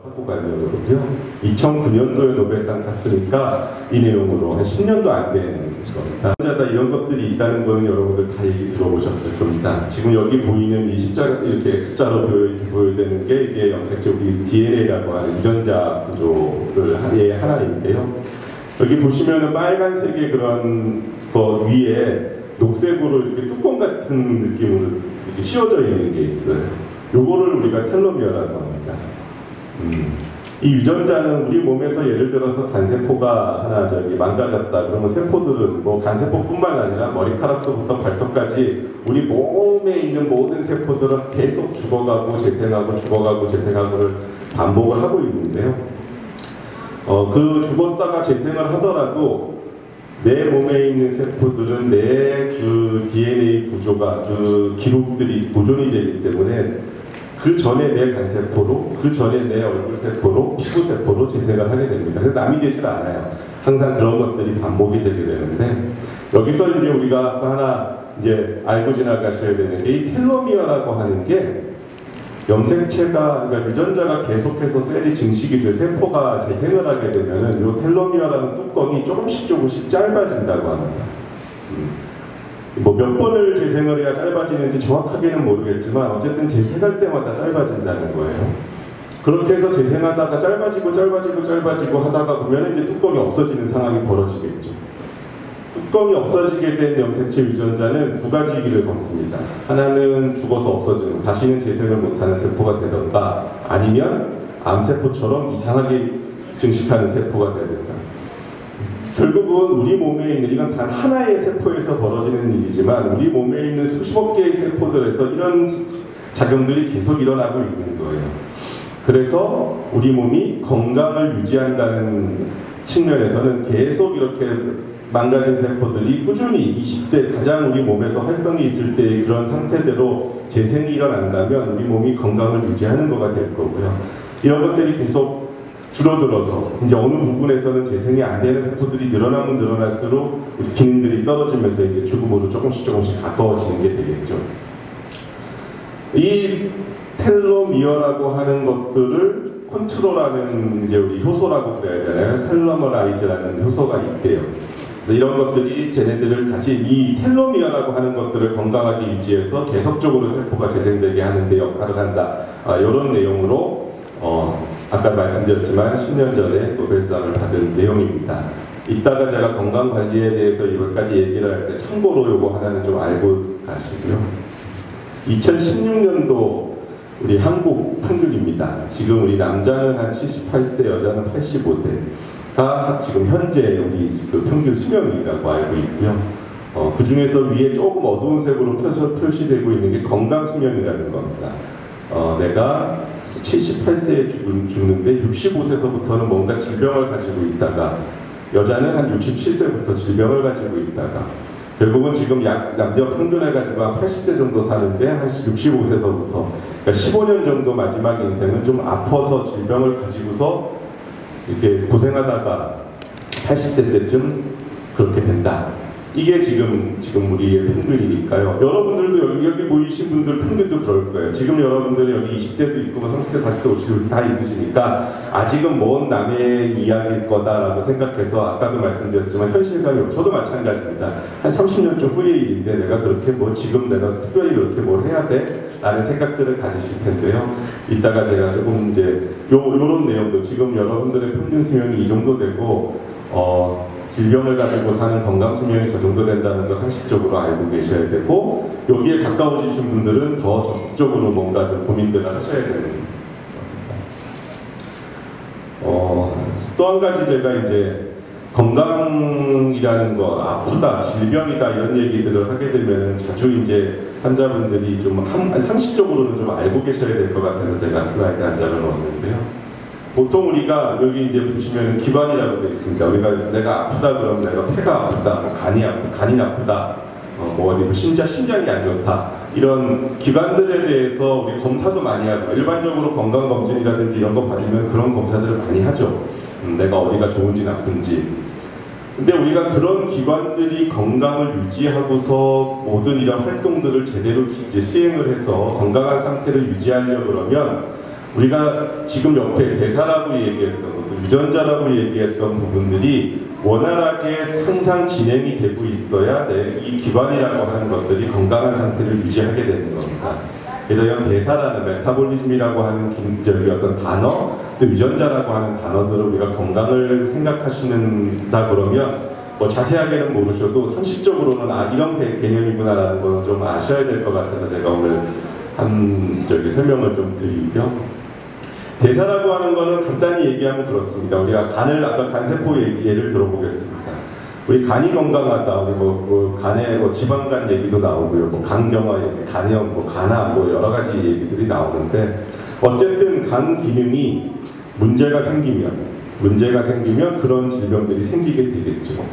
하고 가는 거거든요. 2009년도에 노벨상 탔으니까 이 내용으로 한 10년도 안 되는 겁니다. 이런 것들이 있다는 거는 여러분들 다 얘기 들어보셨을 겁니다. 지금 여기 보이는 이 십자가 이렇게 X자로 보여되는 게 이게 염색체 우리 DNA라고 하는 유전자 구조의 하나인데요. 여기 보시면은 빨간색의 그런 거 위에 녹색으로 이렇게 뚜껑 같은 느낌으로 이렇게 씌워져 있는 게 있어요. 요거를 우리가 텔로미어라고 합니다. 이 유전자는 우리 몸에서 예를 들어서 간세포가 하나 망가졌다 그러면 세포들은 뭐 간세포뿐만 아니라 머리카락서부터 발톱까지 우리 몸에 있는 모든 세포들은 계속 죽어가고 재생하고 죽어가고 재생하고를 반복을 하고 있는데요. 그 죽었다가 재생을 하더라도 내 몸에 있는 세포들은 내 그 DNA 구조가 그 기록들이 보존이 되기 때문에 그 전에 내 간세포로, 그 전에 내 얼굴세포로, 피부세포로 재생을 하게 됩니다. 그래서 남이 되질 않아요. 항상 그런 것들이 반복이 되게 되는데 여기서 이제 우리가 하나 이제 알고 지나가셔야 되는 게 이 텔로미어라고 하는 게 염색체가, 그러니까 유전자가 계속해서 셀이 증식이 돼 세포가 재생을 하게 되면은 이 텔로미어라는 뚜껑이 조금씩 짧아진다고 합니다. 뭐 몇 번을 재생을 해야 짧아지는지 정확하게는 모르겠지만 어쨌든 재생할 때마다 짧아진다는 거예요. 그렇게 해서 재생하다가 짧아지고 하다가 보면 이제 뚜껑이 없어지는 상황이 벌어지겠죠. 뚜껑이 없어지게 된 염색체 유전자는 두 가지 길을 걷습니다. 하나는 죽어서 없어지는, 다시는 재생을 못하는 세포가 되던가 아니면 암세포처럼 이상하게 증식하는 세포가 되든가. 결국은 우리 몸에 있는, 이건 단 하나의 세포에서 벌어지는 일이지만 우리 몸에 있는 수십억 개의 세포들에서 이런 작용들이 계속 일어나고 있는 거예요. 그래서 우리 몸이 건강을 유지한다는 측면에서는 계속 이렇게 망가진 세포들이 꾸준히 20대 가장 우리 몸에서 활성이 있을 때 그런 상태대로 재생이 일어난다면 우리 몸이 건강을 유지하는 거가 될 거고요. 이런 것들이 계속 줄어들어서 이제 어느 부분에서는 재생이 안 되는 세포들이 늘어나면 늘어날수록 우리 기능들이 떨어지면서 이제 죽음으로 조금씩 가까워지는 게 되겠죠. 이 텔로미어라고 하는 것들을 컨트롤하는 이제 우리 효소라고 그래야 되나요? 텔로머라이즈라는 효소가 있대요. 그래서 이런 것들이 쟤네들을 같이 이 텔로미어라고 하는 것들을 건강하게 유지해서 계속적으로 세포가 재생되게 하는 데 역할을 한다. 이런 내용으로 아까 말씀드렸지만 10년 전에 노벨상을 받은 내용입니다. 이따가 제가 건강관리에 대해서 이것까지 얘기를 할 때 참고로 요거 하나는 좀 알고 가시고요. 2016년도 우리 한국 평균입니다. 지금 우리 남자는 한 78세, 여자는 85세가 지금 현재 우리 그 평균 수명이라고 알고 있고요. 그 중에서 위에 조금 어두운 색으로 표시되고 있는 게 건강 수명이라는 겁니다. 내가 78세에 죽는데 65세서부터는 뭔가 질병을 가지고 있다가 여자는 한 67세부터 질병을 가지고 있다가 결국은 지금 남녀 평균 해가지고 한 80세 정도 사는데 한 65세서부터 그러니까 15년 정도 마지막 인생은 좀 아파서 질병을 가지고서 이렇게 고생하다가 80세 때쯤 그렇게 된다. 이게 지금 우리의 평균이니까요. 여러분들도 여기 보이신 분들 평균도 그럴 거예요. 지금 여러분들이 여기 20대도 있고 30대, 40대, 50대 다 있으시니까 아직은 먼 남의 이야기일 거다라고 생각해서 아까도 말씀드렸지만 현실감이 없어요. 저도 마찬가지입니다. 한 30년쯤 후의 일인데 내가 그렇게 뭐 지금 내가 특별히 그렇게 뭘 해야 돼? 라는 생각들을 가지실 텐데요. 이따가 제가 조금 이제 요런 내용도 지금 여러분들의 평균 수명이 이 정도 되고 질병을 가지고 사는 건강 수명이 저 정도 된다는 거 상식적으로 알고 계셔야 되고 여기에 가까워지신 분들은 더 적극적으로 뭔가 좀 고민들을 하셔야 되는 겁니다. 또 한 가지 제가 이제 건강이라는 거, 아프다, 질병이다 이런 얘기들을 하게 되면 자주 이제 환자분들이 좀 상식적으로는 좀 알고 계셔야 될 것 같아서 제가 슬라이드 한 장을 넣었는데요. 보통 우리가 여기 이제 보시면 기관이라고 되어 있습니다. 우리가 내가 아프다 그러면 내가 폐가 아프다, 뭐 간이 나쁘다, 뭐 어디 신장이 안 좋다 이런 기관들에 대해서 우리 검사도 많이 하고 일반적으로 건강검진이라든지 이런 거 받으면 그런 검사들을 많이 하죠. 내가 어디가 좋은지 나쁜지. 근데 우리가 그런 기관들이 건강을 유지하고서 모든 이런 활동들을 제대로 이제 수행을 해서 건강한 상태를 유지하려고 그러면 우리가 지금 옆에 대사라고 얘기했던 것도 유전자라고 얘기했던 부분들이 원활하게 항상 진행이 되고 있어야 이 기관이라고 하는 것들이 건강한 상태를 유지하게 되는 겁니다. 그래서 이런 대사라는 메타볼리즘이라고 하는 어떤 단어, 또 유전자라고 하는 단어들을 우리가 건강을 생각하시는다 그러면 뭐 자세하게는 모르셔도 상식적으로는 이런 개념이구나라는 걸 좀 아셔야 될 것 같아서 제가 오늘 설명을 좀 드리고요. 대사라고 하는 거는 간단히 얘기하면 그렇습니다. 우리가 아까 간세포 예를 들어보겠습니다. 우리 간이 건강하다, 우리 간에 지방간 얘기도 나오고요, 간경화 얘기, 간염, 간암, 여러 가지 얘기들이 나오는데, 어쨌든 간 기능이 문제가 생기면 그런 질병들이 생기게 되겠죠.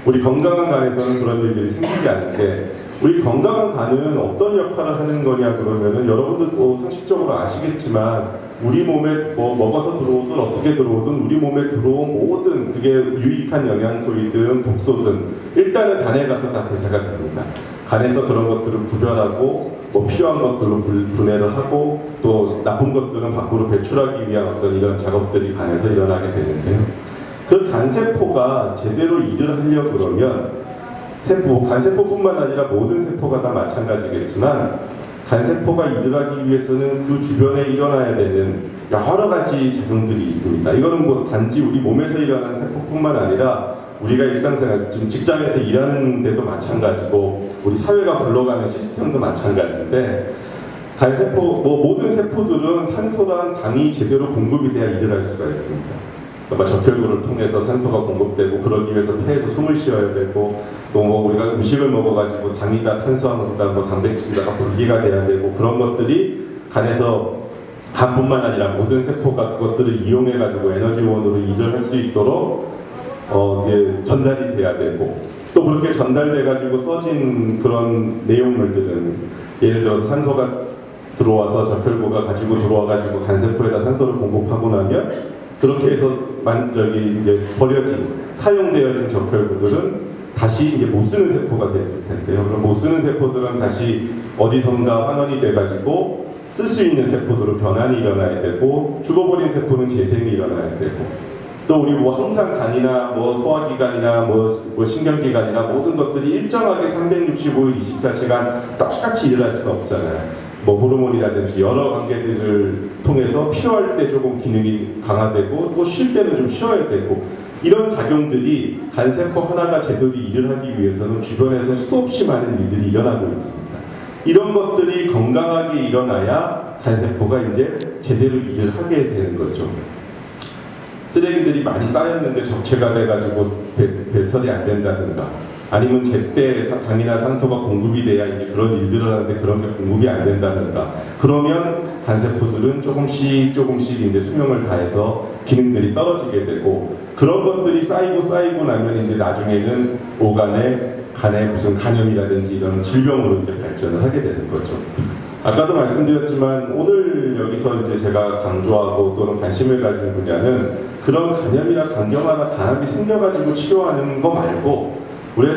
우리 건강한 간에서는 그런 일들이 생기지 않는데, 우리 건강한 간은 어떤 역할을 하는 거냐 그러면은 여러분도 상식적으로 아시겠지만 우리 몸에 먹어서 들어오든 어떻게 들어오든 우리 몸에 들어온 모든 그게 유익한 영양소이든 독소든 일단은 간에 가서 다 대사가 됩니다. 간에서 그런 것들을 구별하고 필요한 것들로 분해를 하고 또 나쁜 것들은 밖으로 배출하기 위한 어떤 이런 작업들이 간에서 일어나게 되는데요. 그 간세포가 제대로 일을 하려고 그러면 간세포뿐만 아니라 모든 세포가 다 마찬가지겠지만 간세포가 일을 하기 위해서는 그 주변에 일어나야 되는 여러 가지 작용들이 있습니다. 이거는 단지 우리 몸에서 일어나는 세포뿐만 아니라 우리가 일상생활, 지금 직장에서 일하는 데도 마찬가지고 우리 사회가 굴러가는 시스템도 마찬가지인데 간세포, 모든 세포들은 산소랑 당이 제대로 공급이 돼야 일을 할 수가 있습니다. 적혈구를 통해서 산소가 공급되고 그러기 위해서 폐에서 숨을 쉬어야 되고 또 우리가 음식을 먹어가지고 당이다 탄수화물이다 단백질이다 분리가 돼야 되고 그런 것들이 간뿐만 아니라 모든 세포가 그것들을 이용해가지고 에너지원으로 일을 할 수 있도록 전달이 돼야 되고 또 그렇게 전달돼가지고 써진 그런 내용물들은 예를 들어서 산소가 들어와서 적혈구가 가지고 들어와가지고 간세포에다 산소를 공급하고 나면 그렇게 해서 사용되어진 적혈구들은 다시 못 쓰는 세포가 됐을 텐데요. 그럼 못 쓰는 세포들은 다시 어디선가 환원이 돼가지고 쓸 수 있는 세포들로 변환이 일어나야 되고 죽어버린 세포는 재생이 일어나야 되고 또 우리 항상 간이나 소화기관이나 신경기관이나 모든 것들이 일정하게 365일 24시간 똑같이 일을 할 수는 없잖아요. 호르몬이라든지 여러 관계들을 통해서 필요할 때 조금 기능이 강화되고 또 쉴 때는 좀 쉬어야 되고 이런 작용들이 간세포 하나가 제대로 일을 하기 위해서는 주변에서 수도 없이 많은 일들이 일어나고 있습니다. 이런 것들이 건강하게 일어나야 간세포가 이제 제대로 일을 하게 되는 거죠. 쓰레기들이 많이 쌓였는데 적체가 돼가지고 배설이 안 된다든가 아니면 제때 당이나 산소가 공급이 돼야 이제 그런 일들을 하는데 그런 게 공급이 안 된다든가 그러면 간세포들은 조금씩 이제 수명을 다해서 기능들이 떨어지게 되고 그런 것들이 쌓이고 나면 이제 나중에는 간에 무슨 간염이라든지 이런 질병으로 이제 발전을 하게 되는 거죠. 아까도 말씀드렸지만 오늘 여기서 이제 제가 강조하고 또는 관심을 가진 분야는 그런 간염이나 간경화나 간암이 생겨가지고 치료하는 거 말고 우리가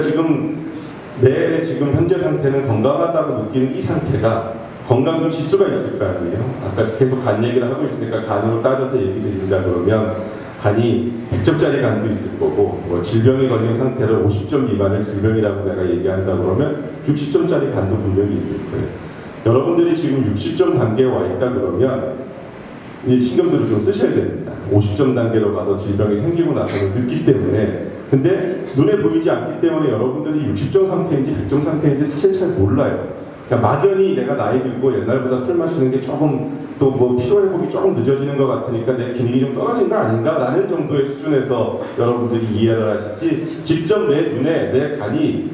내 지금 현재 상태는 건강하다고 느끼는 이 상태가 건강도 지수가 있을 거 아니에요. 아까 계속 간 얘기를 하고 있으니까 간으로 따져서 얘기 드린다 그러면 간이 100점짜리 간도 있을 거고 질병에 걸린 상태를 50점 미만의 질병이라고 내가 얘기한다 그러면 60점짜리 간도 분명히 있을 거예요. 여러분들이 지금 60점 단계에 와 있다 그러면 이 신경들을 좀 쓰셔야 됩니다. 50점 단계로 가서 질병이 생기고 나서는 늦기 때문에 근데 눈에 보이지 않기 때문에 여러분들이 60점 상태인지 100점 상태인지 사실 잘 몰라요. 그러니까 막연히 내가 나이 들고 옛날보다 술 마시는 게 조금 또 피로회복이 조금 늦어지는 것 같으니까 내 기능이 좀 떨어진 거 아닌가 라는 정도의 수준에서 여러분들이 이해를 하시지 직접 내 눈에 내 간이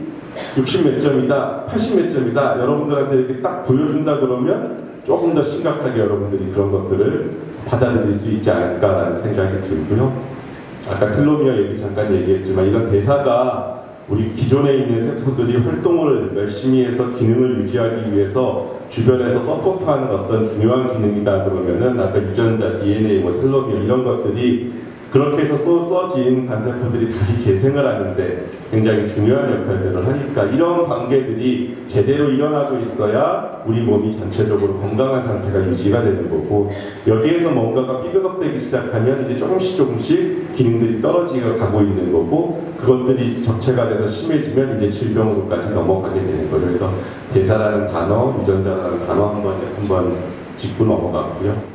60 몇 점이다 80 몇 점이다 여러분들한테 이렇게 딱 보여준다 그러면 조금 더 심각하게 여러분들이 그런 것들을 받아들일 수 있지 않을까라는 생각이 들고요. 아까 텔로미어 얘기 잠깐 얘기했지만 이런 대사가 우리 기존에 있는 세포들이 활동을 열심히 해서 기능을 유지하기 위해서 주변에서 서포트하는 어떤 중요한 기능이다 그러면은 아까 유전자, DNA, 텔로미어 이런 것들이 그렇게 해서 써진 간세포들이 다시 재생을 하는데 굉장히 중요한 역할들을 하니까 이런 관계들이 제대로 일어나고 있어야 우리 몸이 전체적으로 건강한 상태가 유지가 되는 거고, 여기에서 뭔가가 삐그덕대기 시작하면 이제 조금씩 기능들이 떨어지게 가고 있는 거고, 그것들이 적체가 돼서 심해지면 이제 질병으로까지 넘어가게 되는 거죠. 그래서 대사라는 단어, 유전자라는 단어 한번 짚고 넘어갔고요.